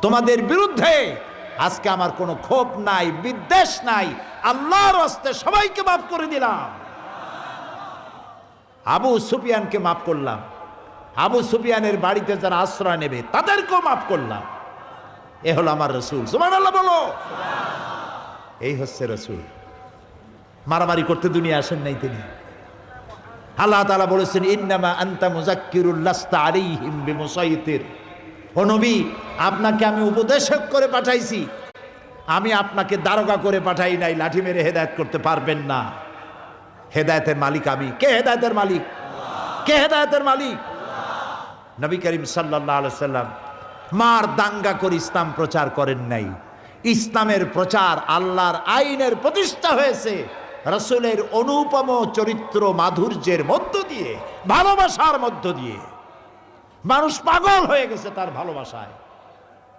তোমাদের বিরুদ্ধে আজকে আমার কোনো ক্ষোভ নাই, বিদ্বেষ নাই, আল্লাহর হস্তে সবাইকে মাফ করে দিলাম। আবু সুফিয়ানকে মাফ করলাম, আবু সুফিয়ানের বাড়িতে যারা আশ্রয় নেবে তাদেরকেও মাফ করলাম। এ হলো আমার রসুল। সুবহানাল্লাহ বলো। এই হচ্ছে রসুল। মারামারি করতে দুনিয়া আসেন নাই তিনি। আল্লাহ তাআলা বলেছেন, ইন্নামা আনতা মুযাক্কিরুল লাস্তা আলাইহিম বিমুসাইতির। ও নবী, আপনাকে আমি উপদেশক করে পাঠাইছি, আমি আপনাকে দারোগা করে পাঠাই নাই। লাঠি মেরে হেদায়েত করতে পারবেন না। হেদায়েতের মালিক আমি। কে হেদায়েতের মালিক? কে হেদায়েতের মালিক? নবী করিম সাল্লাল্লাহু আলাইহি সাল্লাম মার দাঙ্গা করে ইসলাম প্রচার করেন নাই। ইসলামের প্রচার, আল্লাহর আইনের প্রতিষ্ঠা হয়েছে রাসূলের অনুপম চরিত্র মাধুর্যের মধ্য দিয়ে, ভালোবাসার মধ্য দিয়ে। মানুষ পাগল হয়ে গেছে তার ভালোবাসায়।